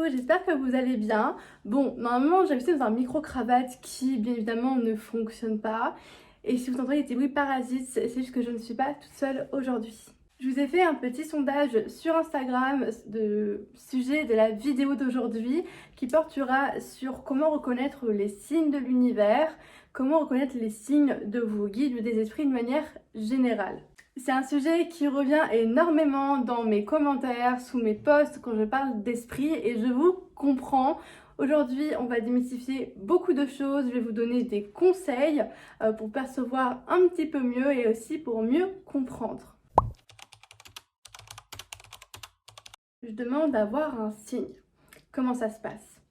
j'espère que vous allez bien. Bon, normalement j'ai investi dans un micro-cravate qui bien évidemment ne fonctionne pas. Et si vous entendez des bruits parasites, c'est juste que je ne suis pas toute seule aujourd'hui. Je vous ai fait un petit sondage sur Instagram de sujet de la vidéo d'aujourd'hui qui portera sur comment reconnaître les signes de l'univers, comment reconnaître les signes de vos guides ou des esprits de manière générale. C'est un sujet qui revient énormément dans mes commentaires, sous mes posts quand je parle d'esprit et je vous comprends. Aujourd'hui, on va démystifier beaucoup de choses, je vais vous donner des conseils pour percevoir un petit peu mieux et aussi pour mieux comprendre. Je demande d'avoir un signe. Comment ça se passe?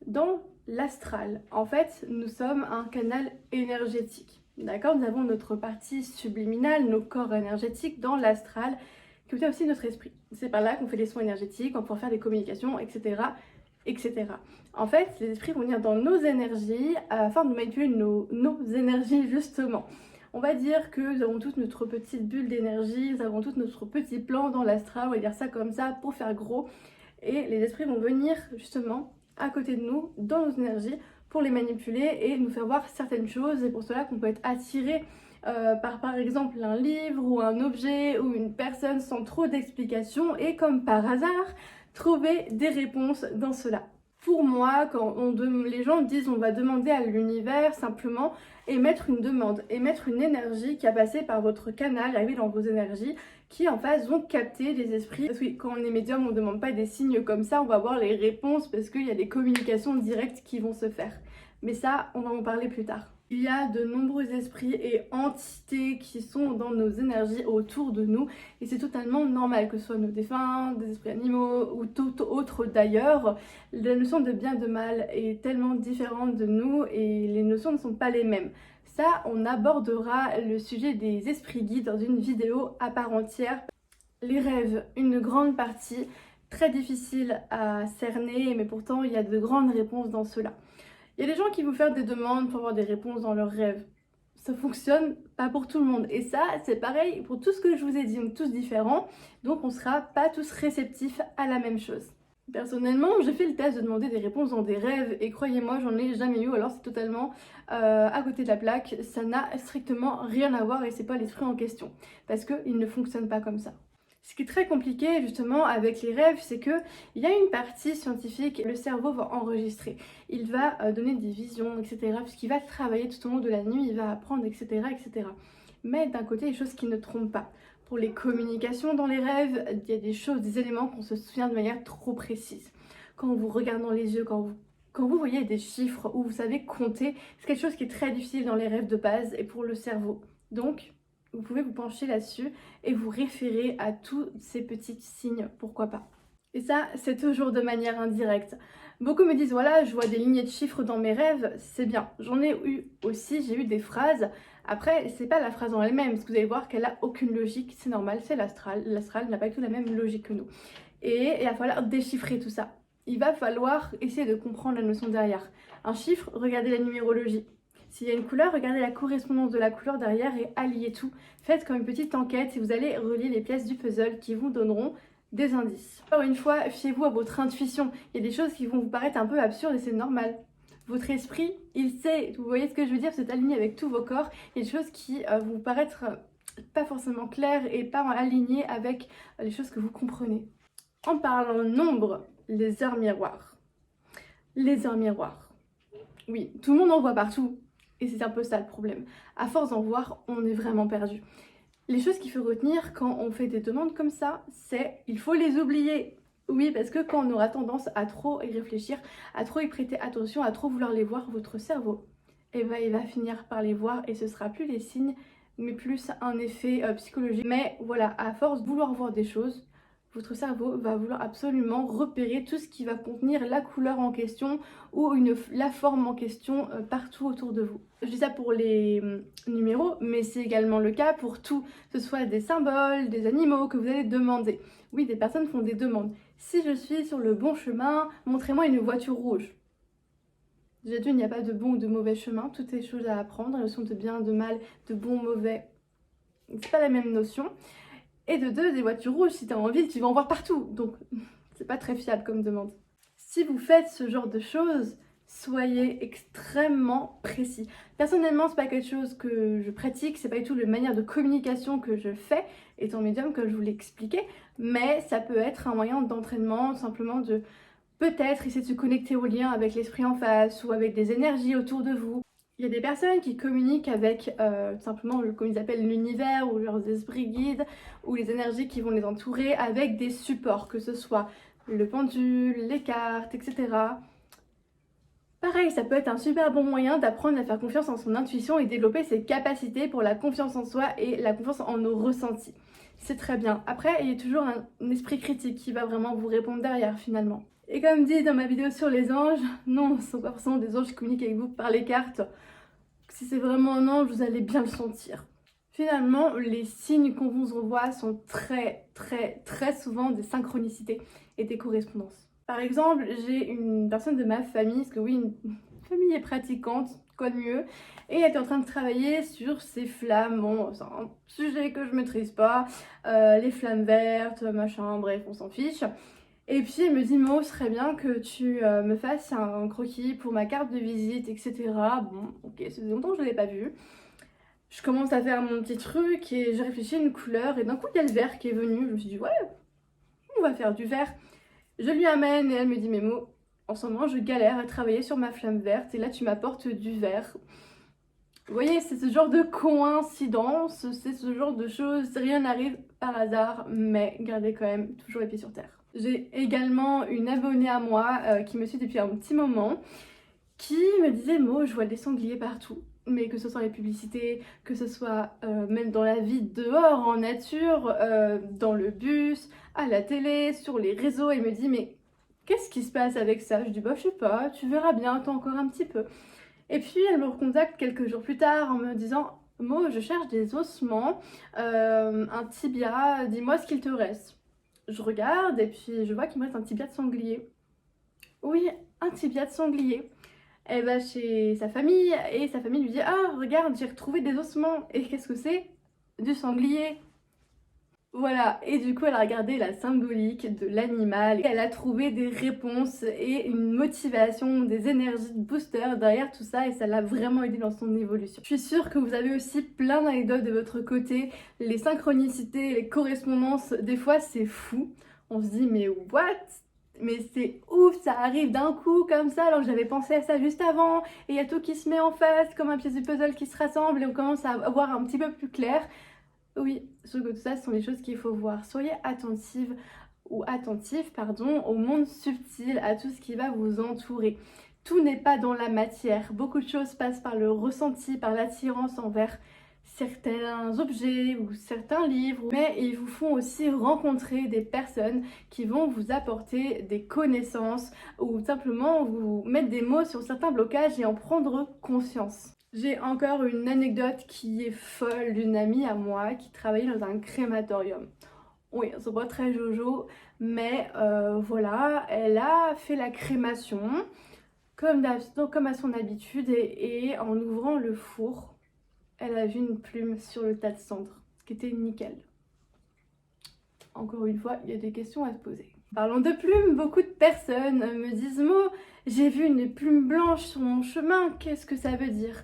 Dans l'astral, en fait, nous sommes un canal énergétique. D'accord? Nous avons notre partie subliminale, nos corps énergétiques dans l'astral, qui contient aussi notre esprit. C'est par là qu'on fait des soins énergétiques, on peut faire des communications, etc., etc. En fait, les esprits vont venir dans nos énergies afin de manipuler nos énergies, justement. On va dire que nous avons toute notre petite bulle d'énergie, nous avons tout notre petit plan dans l'astral, on va dire ça comme ça pour faire gros. Et les esprits vont venir justement à côté de nous, dans nos énergies, pour les manipuler et nous faire voir certaines choses. Et pour cela qu'on peut être attiré par exemple un livre ou un objet ou une personne sans trop d'explications et comme par hasard, trouver des réponses dans cela. Pour moi, quand les gens disent on va demander à l'univers, simplement émettre une demande, émettre une énergie qui a passé par votre canal, arriver dans vos énergies, qui en face vont capter les esprits. Parce que quand on est médium, on ne demande pas des signes comme ça, on va avoir les réponses parce qu'il y a des communications directes qui vont se faire. Mais ça, on va en parler plus tard. Il y a de nombreux esprits et entités qui sont dans nos énergies autour de nous et c'est totalement normal que ce soit nos défunts, des esprits animaux ou tout autre d'ailleurs. La notion de bien et de mal est tellement différente de nous et les notions ne sont pas les mêmes. Ça, on abordera le sujet des esprits guides dans une vidéo à part entière. Les rêves, une grande partie, très difficile à cerner mais pourtant il y a de grandes réponses dans cela. Il y a des gens qui vont faire des demandes pour avoir des réponses dans leurs rêves. Ça fonctionne pas pour tout le monde. Et ça, c'est pareil pour tout ce que je vous ai dit, on est tous différents. Donc on sera pas tous réceptifs à la même chose. Personnellement, j'ai fait le test de demander des réponses dans des rêves et croyez-moi, j'en ai jamais eu. Alors c'est totalement à côté de la plaque. Ça n'a strictement rien à voir et c'est pas l'esprit en question. Parce qu'il ne fonctionne pas comme ça. Ce qui est très compliqué justement avec les rêves, c'est qu'il y a une partie scientifique, le cerveau va enregistrer. Il va donner des visions, etc. Puisqu'il va travailler tout au long de la nuit, il va apprendre, etc. etc. Mais d'un côté, il y a des choses qui ne trompent pas. Pour les communications dans les rêves, il y a des choses, des éléments qu'on se souvient de manière trop précise. Quand on vous regarde dans les yeux, quand vous voyez des chiffres ou vous savez compter, c'est quelque chose qui est très difficile dans les rêves de base et pour le cerveau. Donc, vous pouvez vous pencher là-dessus et vous référer à tous ces petits signes, pourquoi pas. Et ça, c'est toujours de manière indirecte. Beaucoup me disent, voilà, je vois des lignées de chiffres dans mes rêves, c'est bien. J'en ai eu aussi, j'ai eu des phrases. Après, c'est pas la phrase en elle-même, parce que vous allez voir qu'elle a aucune logique, c'est normal, c'est l'astral. L'astral n'a pas du tout la même logique que nous. Et il va falloir déchiffrer tout ça. Il va falloir essayer de comprendre la notion derrière. Un chiffre, regardez la numérologie. S'il y a une couleur, regardez la correspondance de la couleur derrière et alliez tout. Faites comme une petite enquête et vous allez relier les pièces du puzzle qui vous donneront des indices. Encore une fois, fiez-vous à votre intuition. Il y a des choses qui vont vous paraître un peu absurdes et c'est normal. Votre esprit, il sait, vous voyez ce que je veux dire, c'est aligné avec tous vos corps. Il y a des choses qui vont vous paraître pas forcément claires et pas alignées avec les choses que vous comprenez. En parlant nombre, les heures miroirs. Les heures miroirs. Oui, tout le monde en voit partout. Et c'est un peu ça le problème. À force d'en voir, on est vraiment perdu. Les choses qu'il faut retenir quand on fait des demandes comme ça, c'est il faut les oublier. Oui, parce que quand on aura tendance à trop y réfléchir, à trop y prêter attention, à trop vouloir les voir, votre cerveau, eh ben, il va finir par les voir et ce sera plus les signes, mais plus un effet psychologique. Mais voilà, à force de vouloir voir des choses, votre cerveau va vouloir absolument repérer tout ce qui va contenir la couleur en question ou la forme en question partout autour de vous. Je dis ça pour les numéros, mais c'est également le cas pour tout, que ce soit des symboles, des animaux que vous allez demander. Oui, des personnes font des demandes. Si je suis sur le bon chemin, montrez-moi une voiture rouge. Déjà dit, il n'y a pas de bon ou de mauvais chemin, toutes les choses à apprendre, la notion de bien, de mal, de bon, mauvais, c'est pas la même notion. Et de deux, des voitures rouges, si t'as envie, tu vas en voir partout. Donc, c'est pas très fiable comme demande. Si vous faites ce genre de choses, soyez extrêmement précis. Personnellement, c'est pas quelque chose que je pratique, c'est pas du tout la manière de communication que je fais, étant médium, comme je vous l'ai expliqué, mais ça peut être un moyen d'entraînement, simplement de peut-être essayer de se connecter au lien avec l'esprit en face ou avec des énergies autour de vous. Il y a des personnes qui communiquent avec simplement, comme ils appellent, l'univers ou leurs esprits guides ou les énergies qui vont les entourer avec des supports, que ce soit le pendule, les cartes, etc. Pareil, ça peut être un super bon moyen d'apprendre à faire confiance en son intuition et développer ses capacités pour la confiance en soi et la confiance en nos ressentis. C'est très bien. Après, il y a toujours un esprit critique qui va vraiment vous répondre derrière finalement. Et comme dit dans ma vidéo sur les anges, non, ce sont pas forcément des anges qui communiquent avec vous par les cartes. Si c'est vraiment un ange, vous allez bien le sentir. Finalement, les signes qu'on vous envoie sont très souvent des synchronicités et des correspondances. Par exemple, j'ai une personne de ma famille, parce que oui, une famille est pratiquante, quoi de mieux, et elle était en train de travailler sur ces flammes. Bon, c'est un sujet que je maîtrise pas, les flammes vertes, machin, bref, on s'en fiche. Et puis elle me dit, Mo, ce serait bien que tu me fasses un croquis pour ma carte de visite, etc. Bon, ok, ça faisait longtemps que je ne l'ai pas vu. Je commence à faire mon petit truc et j'ai réfléchi à une couleur et d'un coup il y a le vert qui est venu. Je me suis dit, ouais, on va faire du vert. Je lui amène et elle me dit, mais Mo, en ce moment je galère à travailler sur ma flamme verte et là tu m'apportes du vert. Vous voyez, c'est ce genre de coïncidence, c'est ce genre de choses, rien n'arrive par hasard, mais gardez quand même toujours les pieds sur terre. J'ai également une abonnée à moi qui me suit depuis un petit moment, qui me disait, Mo, je vois des sangliers partout, mais que ce soit les publicités, que ce soit même dans la vie dehors, en nature, dans le bus, à la télé, sur les réseaux, elle me dit, mais qu'est-ce qui se passe avec ça? Je dis, bah je sais pas, tu verras bien, attends encore un petit peu. Et puis elle me recontacte quelques jours plus tard en me disant, Mo, je cherche des ossements, un tibia, dis-moi ce qu'il te reste. Je regarde et puis je vois qu'il me reste un tibia de sanglier. Oui, un tibia de sanglier. Elle va chez sa famille et sa famille lui dit, ah regarde, j'ai retrouvé des ossements. Et qu'est-ce que c'est? Du sanglier. Voilà, et du coup elle a regardé la symbolique de l'animal, elle a trouvé des réponses et une motivation, des énergies de booster derrière tout ça et ça l'a vraiment aidé dans son évolution. Je suis sûre que vous avez aussi plein d'anecdotes de votre côté, les synchronicités, les correspondances, des fois c'est fou, on se dit mais what? Mais c'est ouf, ça arrive d'un coup comme ça alors que j'avais pensé à ça juste avant et il y a tout qui se met en face comme un pièce du puzzle qui se rassemble et on commence à voir un petit peu plus clair. Oui, sauf que tout ça, ce sont des choses qu'il faut voir. Soyez attentive ou attentif, pardon, au monde subtil, à tout ce qui va vous entourer. Tout n'est pas dans la matière. Beaucoup de choses passent par le ressenti, par l'attirance envers certains objets ou certains livres, mais ils vous font aussi rencontrer des personnes qui vont vous apporter des connaissances ou simplement vous mettre des mots sur certains blocages et en prendre conscience. J'ai encore une anecdote qui est folle d'une amie à moi qui travaillait dans un crématorium. Oui, c'est pas très jojo, mais voilà, elle a fait la crémation comme à son habitude et en ouvrant le four, elle a vu une plume sur le tas de cendres, ce qui était nickel. Encore une fois, il y a des questions à se poser. Parlons de plumes, beaucoup de personnes me disent « Mo, j'ai vu une plume blanche sur mon chemin, qu'est-ce que ça veut dire ?»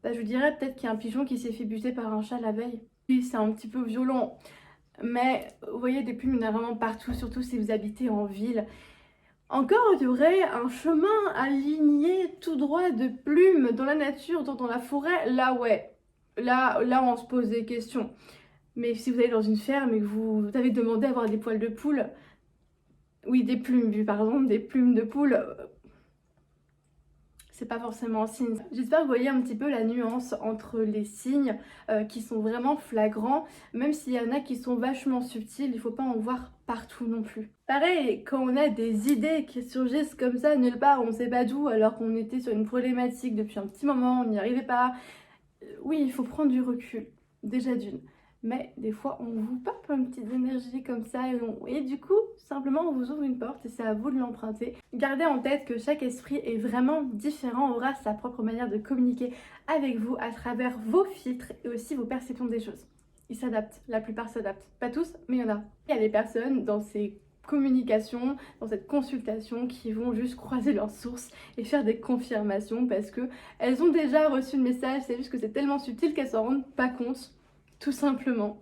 Bah, je vous dirais peut-être qu'il y a un pigeon qui s'est fait buter par un chat la veille. Oui, c'est un petit peu violent, mais vous voyez, des plumes, il y en a vraiment partout, surtout si vous habitez en ville. Encore, il y aurait un chemin aligné tout droit de plumes dans la nature, dans la forêt, là ouais, là on se pose des questions. Mais si vous allez dans une ferme et que vous avez demandé à avoir des poils de poule, oui, des plumes, pardon, des plumes de poule, c'est pas forcément un signe. J'espère que vous voyez un petit peu la nuance entre les signes qui sont vraiment flagrants, même s'il y en a qui sont vachement subtils, il faut pas en voir partout non plus. Pareil, quand on a des idées qui surgissent comme ça nulle part, on sait pas d'où, alors qu'on était sur une problématique depuis un petit moment, on n'y arrivait pas. Oui, il faut prendre du recul, déjà d'une. Mais des fois, on vous pape une petite énergie comme ça et du coup, simplement, on vous ouvre une porte et c'est à vous de l'emprunter. Gardez en tête que chaque esprit est vraiment différent, aura sa propre manière de communiquer avec vous à travers vos filtres et aussi vos perceptions des choses. Ils s'adaptent, la plupart s'adaptent. Pas tous, mais il y en a. Il y a des personnes dans ces communication, dans cette consultation, qui vont juste croiser leurs sources et faire des confirmations parce que elles ont déjà reçu le message, c'est juste que c'est tellement subtil qu'elles s'en rendent pas compte, tout simplement.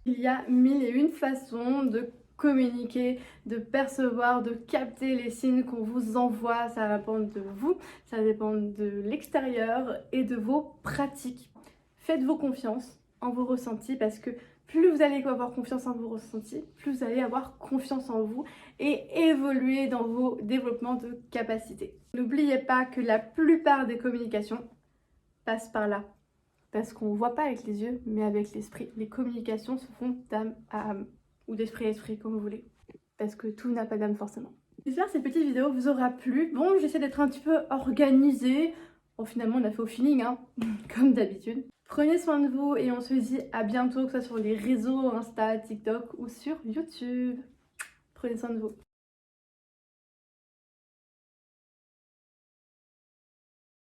Il y a mille et une façons de communiquer, de percevoir, de capter les signes qu'on vous envoie. Ça dépend de vous, ça dépend de l'extérieur et de vos pratiques. Faites-vous confiance en vos ressentis parce que plus vous allez avoir confiance en vos ressentis, plus vous allez avoir confiance en vous et évoluer dans vos développements de capacités. N'oubliez pas que la plupart des communications passent par là. Parce qu'on ne voit pas avec les yeux, mais avec l'esprit. Les communications se font d'âme à âme, ou d'esprit à esprit, comme vous voulez. Parce que tout n'a pas d'âme forcément. J'espère que cette petite vidéo vous aura plu. Bon, j'essaie d'être un petit peu organisée. Bon, finalement, on a fait au feeling, hein, comme d'habitude. Prenez soin de vous et on se dit à bientôt, que ce soit sur les réseaux, Insta, TikTok ou sur YouTube. Prenez soin de vous.